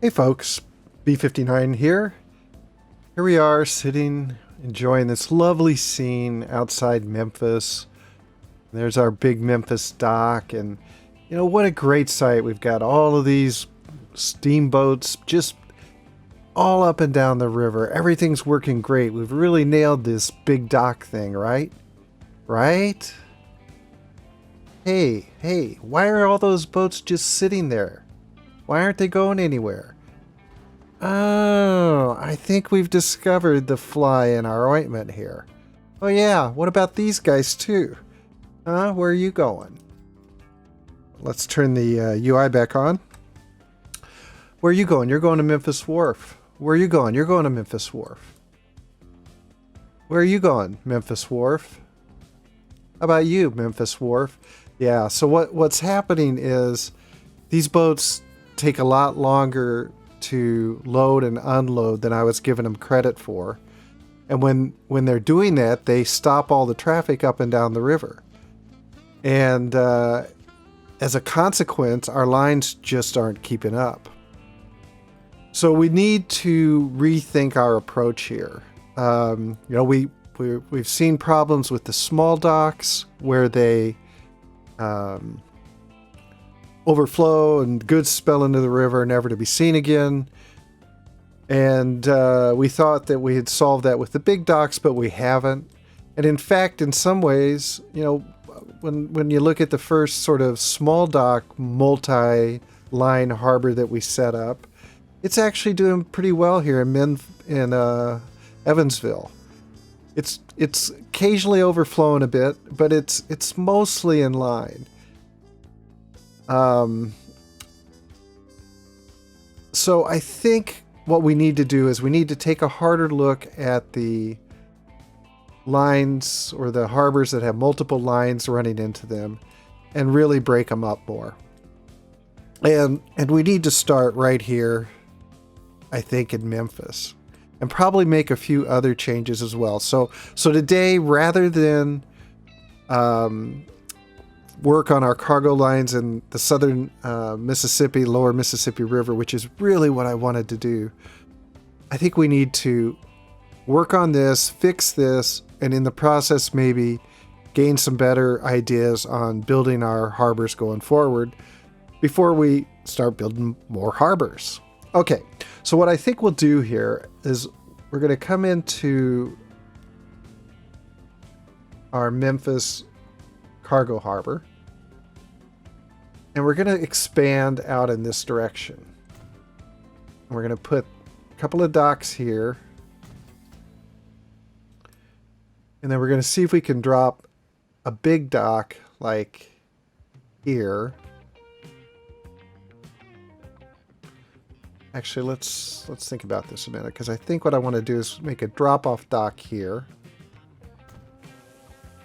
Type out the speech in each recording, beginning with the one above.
Hey folks, B59 here. Here we are sitting, enjoying this lovely scene outside Memphis. There's our big Memphis dock, and what a great sight. We've got all of these steamboats just all up and down the river. Everything's working great. We've really nailed this big dock thing, right? Right? Hey, why are all those boats just sitting there? Why aren't they going anywhere? Oh, I think we've discovered the fly in our ointment here. Oh yeah, what about these guys too? Huh? Where are you going? Let's turn the UI back on. Where are you going? You're going to Memphis Wharf. Where are you going? You're going to Memphis Wharf. Where are you going? Memphis Wharf. How about you, Memphis Wharf? Yeah, so what's happening is these boats take a lot longer to load and unload than I was giving them credit for. And when they're doing that, they stop all the traffic up and down the river. And as a consequence, our lines just aren't keeping up. So we need to rethink our approach here. We've seen problems with the small docks where they overflow and goods spill into the river, never to be seen again. And we thought that we had solved that with the big docks, but we haven't. And in fact, in some ways, when you look at the first sort of small dock multi-line harbor that we set up, it's actually doing pretty well here in Evansville. It's occasionally overflowing a bit, but it's mostly in line. So I think what we need to do is we need to take a harder look at the lines or the harbors that have multiple lines running into them and really break them up more. And we need to start right here, I think, in Memphis, and probably make a few other changes as well. So today, rather than work on our cargo lines in the southern Mississippi, lower Mississippi River, which is really what I wanted to do, I think we need to work on this, fix this, and in the process maybe gain some better ideas on building our harbors going forward before we start building more harbors. Okay, so what I think we'll do here is we're going to come into our Memphis cargo harbor, and we're going to expand out in this direction. We're going to put a couple of docks here, and then we're going to see if we can drop a big dock like here. Actually, let's think about this a minute, because I think what I want to do is make a drop-off dock here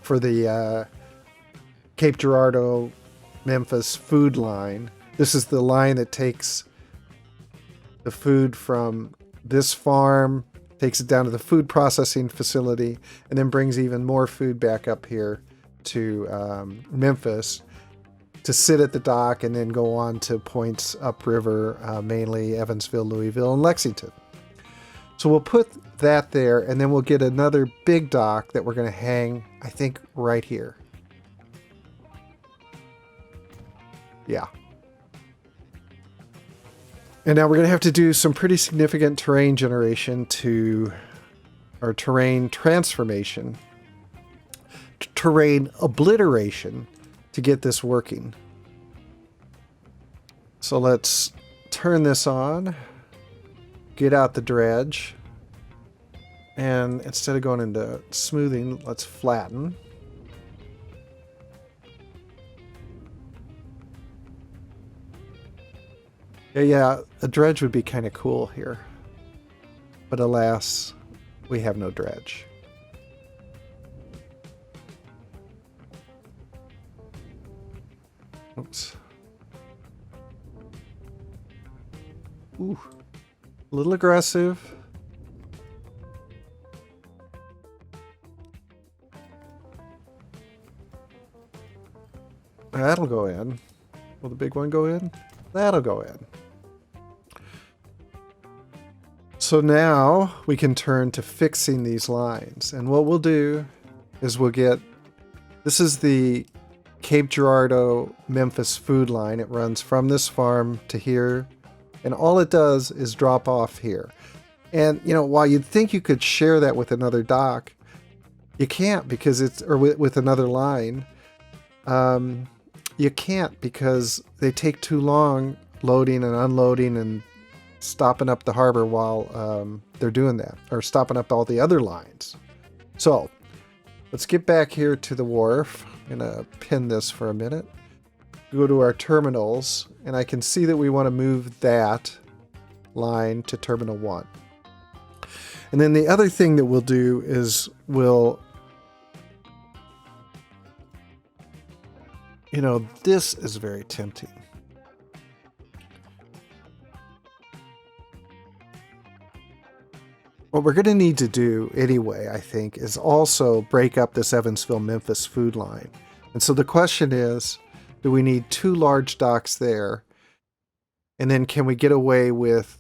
for the Cape Girardeau Memphis food line. This is the line that takes the food from this farm, takes it down to the food processing facility, and then brings even more food back up here to Memphis to sit at the dock and then go on to points upriver, mainly Evansville, Louisville, and Lexington. So we'll put that there, and then we'll get another big dock that we're going to hang, I think, right here. Yeah. And now we're going to have to do some pretty significant terrain generation or terrain transformation, terrain obliteration to get this working. So let's turn this on, get out the dredge, and instead of going into smoothing, let's flatten. Yeah, a dredge would be kind of cool here. But alas, we have no dredge. Oops. Ooh, a little aggressive. That'll go in. Will the big one go in? That'll go in. So now we can turn to fixing these lines. And what we'll do is we'll get, this is the Cape Girardeau Memphis food line. It runs from this farm to here. And all it does is drop off here. And, you know, while you'd think you could share that with another dock, you can't because it's, or with another line. You can't because they take too long loading and unloading and stopping up the harbor while they're doing that, or stopping up all the other lines. So let's get back here to the wharf. I'm going to pin this for a minute. Go to our terminals, and I can see that we want to move that line to Terminal 1. And then the other thing that we'll do is we'll, you know, this is very tempting. What we're going to need to do anyway, I think, is also break up this Evansville-Memphis food line. And so the question is, do we need 2 large docks there? And then can we get away with,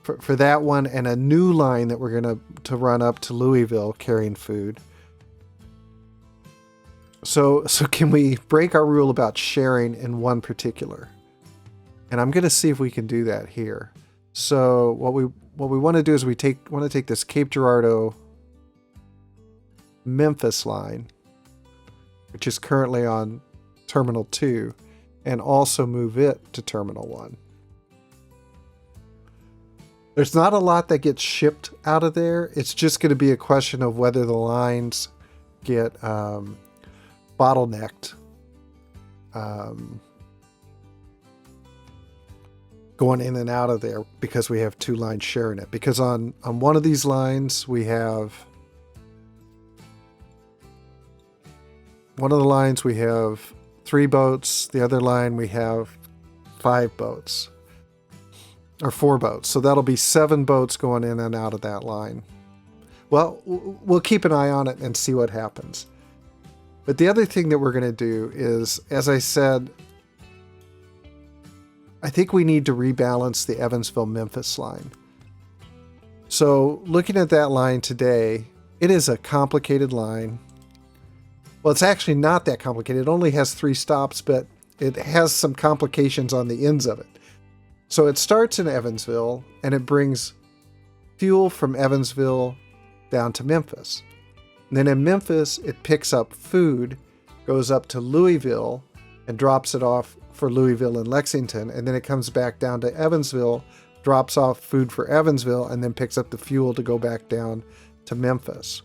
for that one, and a new line that we're going to run up to Louisville carrying food? So can we break our rule about sharing in one particular? And I'm going to see if we can do that here. So what we want to do is we want to take this Cape Girardeau Memphis line, which is currently on Terminal 2, and also move it to Terminal 1. There's not a lot that gets shipped out of there. It's just going to be a question of whether the lines get bottlenecked going in and out of there because we have 2 lines sharing it. Because on one of these lines we have, one of the lines we have 3 boats, the other line we have 5 boats, or 4 boats. So that'll be 7 boats going in and out of that line. Well, we'll keep an eye on it and see what happens. But the other thing that we're going to do is, as I said, I think we need to rebalance the Evansville-Memphis line. So looking at that line today, it is a complicated line. Well, it's actually not that complicated. It only has 3 stops, but it has some complications on the ends of it. So it starts in Evansville, and it brings fuel from Evansville down to Memphis. And then in Memphis, it picks up food, goes up to Louisville, and drops it off for Louisville and Lexington. And then it comes back down to Evansville, drops off food for Evansville, and then picks up the fuel to go back down to Memphis.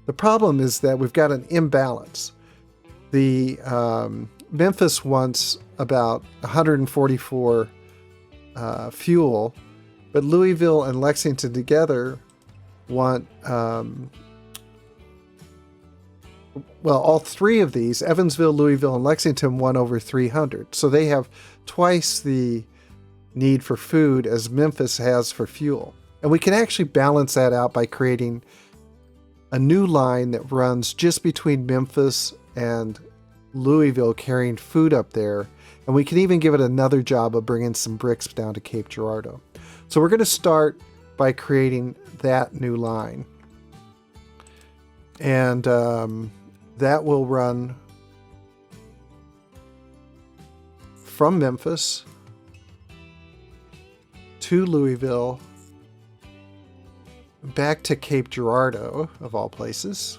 The problem is that we've got an imbalance. The Memphis wants about 144 fuel, but Louisville and Lexington together want, well, all 3 of these, Evansville, Louisville, and Lexington, want over 300. So they have twice the need for food as Memphis has for fuel. And we can actually balance that out by creating a new line that runs just between Memphis and Louisville, carrying food up there. And we can even give it another job of bringing some bricks down to Cape Girardeau. So we're going to start by creating that new line. And that will run from Memphis to Louisville, back to Cape Girardeau, of all places,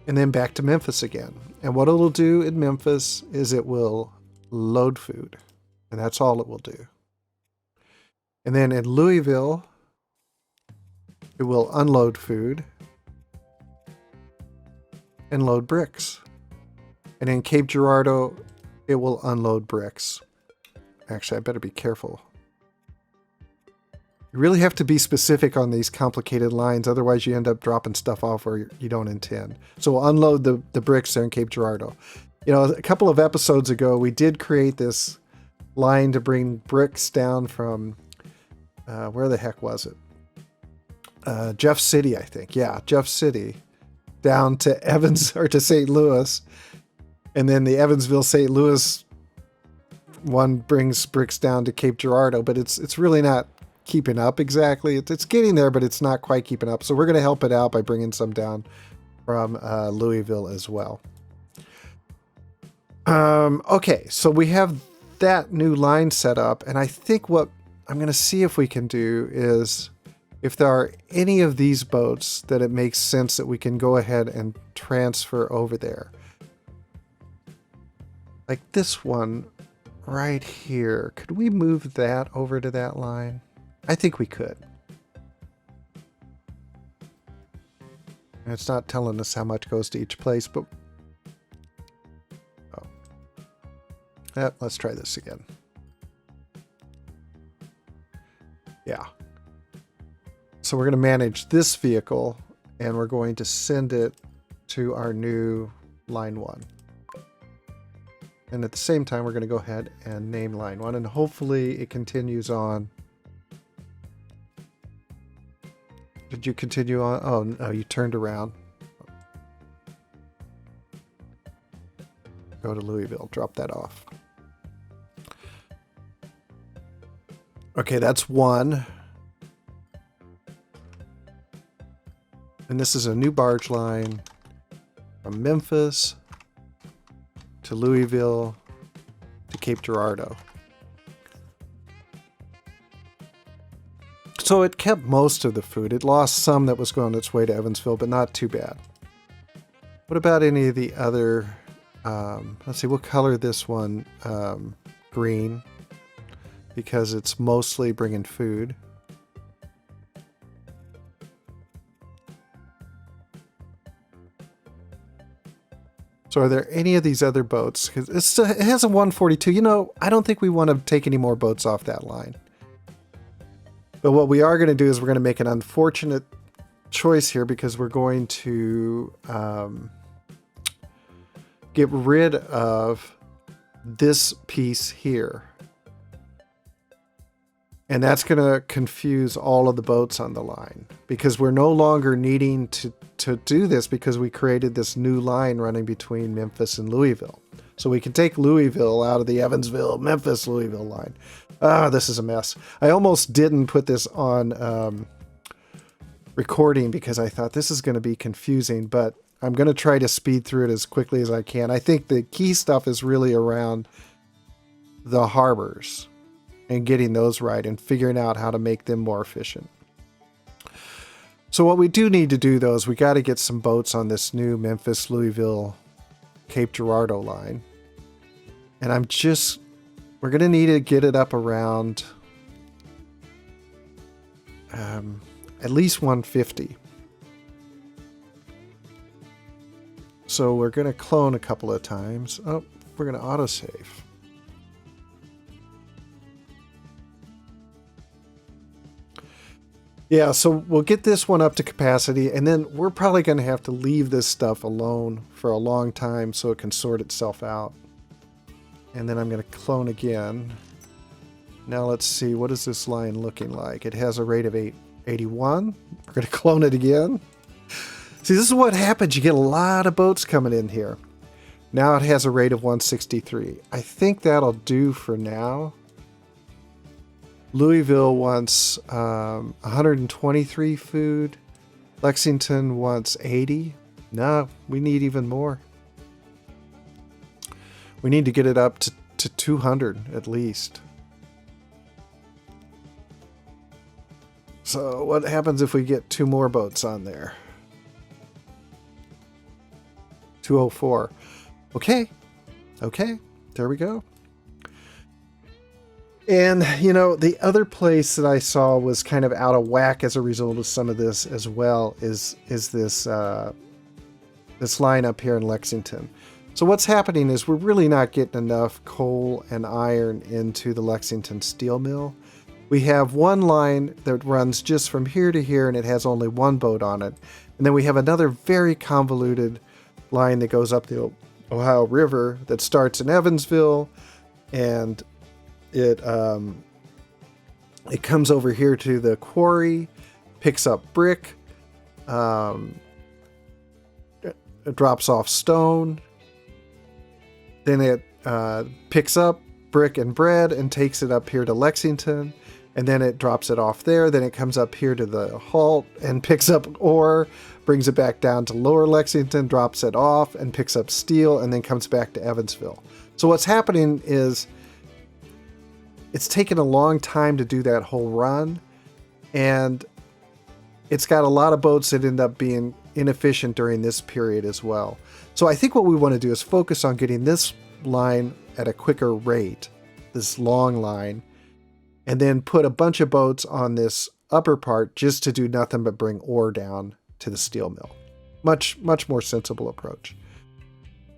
and then back to Memphis again. And what it'll do in Memphis is it will load food, and that's all it will do. And then in Louisville, it will unload food and load bricks. And in Cape Girardeau, it will unload bricks. Actually, I better be careful. You really have to be specific on these complicated lines, otherwise you end up dropping stuff off where you don't intend. So we'll unload the bricks there in Cape Girardeau. You know, a couple of episodes ago, we did create this line to bring bricks down from, where the heck was it? Jeff City, I think. Yeah, Jeff City, down to Evans, or to St. Louis. And then the Evansville-St. Louis one brings bricks down to Cape Girardeau, but it's really not keeping up exactly. It's getting there, but it's not quite keeping up. So we're going to help it out by bringing some down from Louisville as well. Okay, so we have that new line set up, and I think what I'm going to see if we can do is if there are any of these boats that it makes sense that we can go ahead and transfer over there. Like this one right here. Could we move that over to that line? I think we could. And it's not telling us how much goes to each place, but let's try this again. Yeah. So we're going to manage this vehicle, and we're going to send it to our new line 1. And at the same time, we're going to go ahead and name line 1, and hopefully it continues on. Did you continue on? Oh, no, you turned around. Go to Louisville, drop that off. Okay, that's 1. And this is a new barge line from Memphis to Louisville to Cape Girardeau. So it kept most of the food. It lost some that was going its way to Evansville, but not too bad. What about any of the other... let's see, we'll color this one green, because it's mostly bringing food. So are there any of these other boats? Because it has a 142. You know, I don't think we want to take any more boats off that line. But what we are going to do is we're going to make an unfortunate choice here, because we're going to get rid of this piece here. And that's going to confuse all of the boats on the line, because we're no longer needing to do this, because we created this new line running between Memphis and Louisville. So we can take Louisville out of the Evansville, Memphis, Louisville line. This is a mess. I almost didn't put this on recording, because I thought this is going to be confusing, but I'm going to try to speed through it as quickly as I can. I think the key stuff is really around the harbors and getting those right and figuring out how to make them more efficient. So what we do need to do, though, is we got to get some boats on this new Memphis, Louisville, Cape Girardeau line. And we're going to need to get it up around at least 150. So we're going to clone a couple of times. Oh, we're going to autosave. Yeah, so we'll get this one up to capacity, and then we're probably going to have to leave this stuff alone for a long time so it can sort itself out. And then I'm going to clone again. Now let's see, what is this line looking like? It has a rate of 881. We're going to clone it again. See, this is what happens. You get a lot of boats coming in here. Now it has a rate of 163. I think that'll do for now. Louisville wants 123 food. Lexington wants 80. No, we need even more. We need to get it up to 200 at least. So what happens if we get 2 more boats on there? 204. Okay. Okay. There we go. And, you know, the other place that I saw was kind of out of whack as a result of some of this as well is this line up here in Lexington. So what's happening is we're really not getting enough coal and iron into the Lexington steel mill. We have one line that runs just from here to here, and it has only one boat on it. And then we have another very convoluted line that goes up the Ohio River that starts in Evansville, and it comes over here to the quarry, picks up brick, it drops off stone, then it picks up, brick and bread and takes it up here to Lexington, and then it drops it off there. Then it comes up here to the halt and picks up ore, brings it back down to Lower Lexington, drops it off and picks up steel, and then comes back to Evansville. So what's happening is it's taken a long time to do that whole run, and it's got a lot of boats that end up being inefficient during this period as well. So I think what we want to do is focus on getting this line at a quicker rate, this long line, and then put a bunch of boats on this upper part just to do nothing but bring ore down to the steel mill. Much more sensible approach.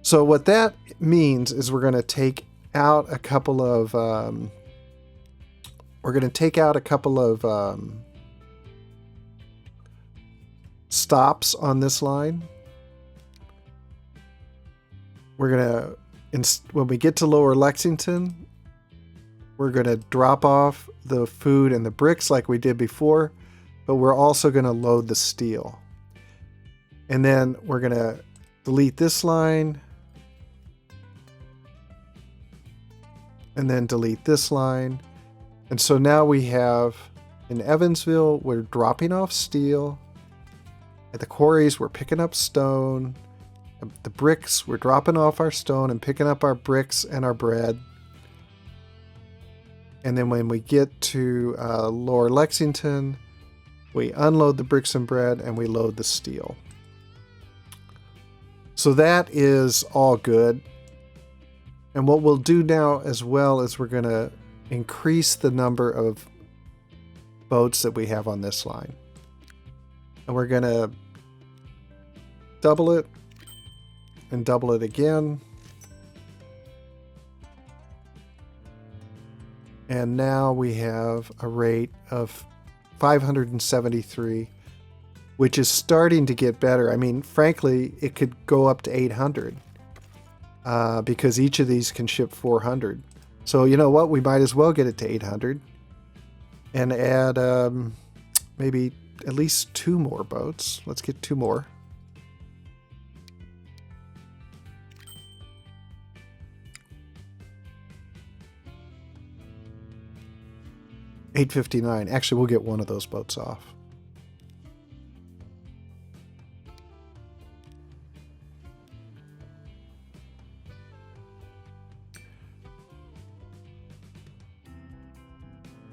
So what that means is we're going to take out a couple of stops on this line. We're going to, when we get to Lower Lexington, we're going to drop off the food and the bricks like we did before, but we're also going to load the steel. And then we're going to delete this line, and then delete this line. And so now we have, in Evansville, we're dropping off steel. At the quarries, we're picking up stone. The bricks, we're dropping off our stone and picking up our bricks and our bread. And then when we get to Lower Lexington, we unload the bricks and bread and we load the steel. So that is all good. And what we'll do now as well is we're going to increase the number of boats that we have on this line. And we're going to double it and double it again. And now we have a rate of 573, which is starting to get better. I mean, frankly, it could go up to 800 because each of these can ship 400. So you know what? We might as well get it to 800 and add maybe at least 2 more boats. Let's get 2 more. $859. Actually, we'll get one of those boats off.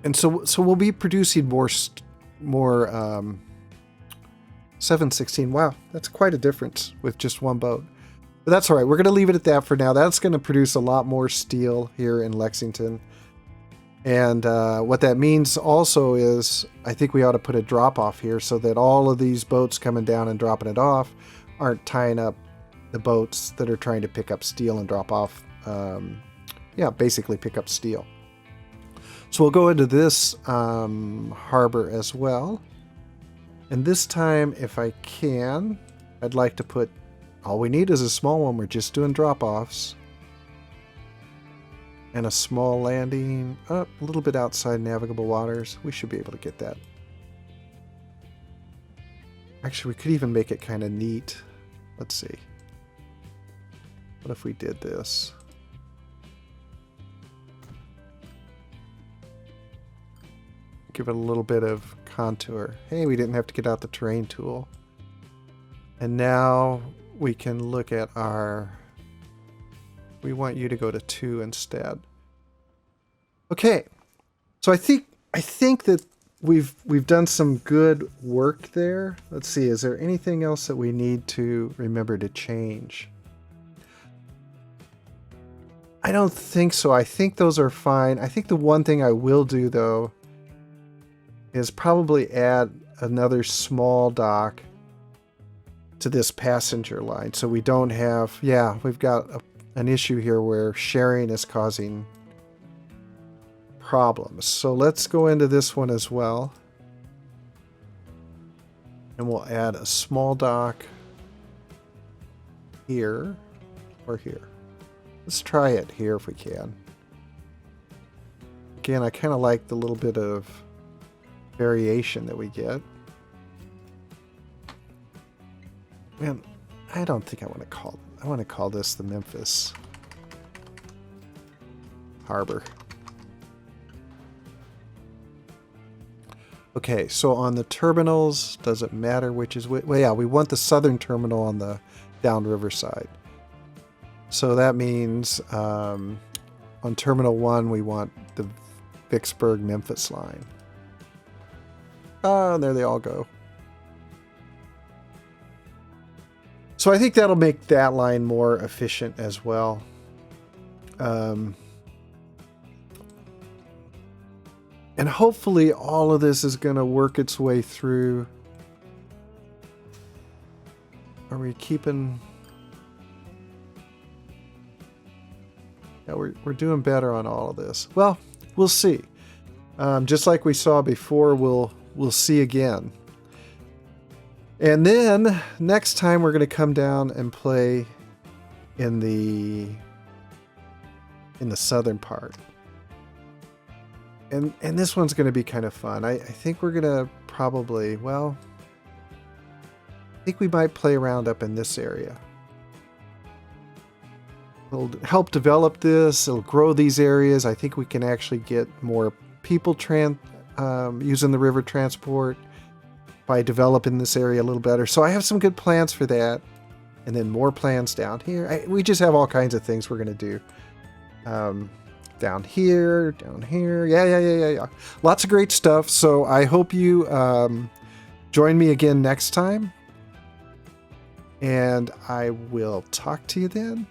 And so we'll be producing more 716. Wow, that's quite a difference with just one boat. But that's all right. We're going to leave it at that for now. That's going to produce a lot more steel here in Lexington. And what that means also is I think we ought to put a drop off here so that all of these boats coming down and dropping it off aren't tying up the boats that are trying to pick up steel and drop off. Basically pick up steel. So we'll go into this harbor as well. And this time, if I can, I'd like to put, all we need is a small one. We're just doing drop-offs. And a small landing up a little bit outside navigable waters. We should be able to get that. Actually, we could even make it kind of neat. Let's see. What if we did this? Give it a little bit of contour. Hey, we didn't have to get out the terrain tool. And now we can look at our... We want you to go to 2 instead. Okay, so I think that we've done some good work there. Let's see, is there anything else that we need to remember to change? I don't think so. I think those are fine. I think the one thing I will do though is probably add another small dock to this passenger line so we don't have, we've got an issue here where sharing is causing problems. So let's go into this one as well. And we'll add a small dock here or here. Let's try it here if we can. Again, I kind of like the little bit of variation that we get. Man, I don't think I want to call this the Memphis. harbor. Okay, so on the terminals, does it matter which is which? Well, yeah, we want the southern terminal on the downriver side. So that means on Terminal 1, we want the Vicksburg-Memphis line. Oh, and there they all go. So I think that'll make that line more efficient as well. And hopefully all of this is going to work its way through. Are we keeping... Yeah, we're doing better on all of this. Well, we'll see. Just like we saw before, we'll see again. And then next time we're going to come down and play in the southern part. And this one's going to be kind of fun. I think we're going to probably, well, I think we might play around up in this area. It'll help develop this. It'll grow these areas. I think we can actually get more people using the river transport by developing this area a little better. So I have some good plans for that. And then more plans down here. We just have all kinds of things we're going to do. Down here. Yeah. Lots of great stuff. So I hope you join me again next time. And I will talk to you then.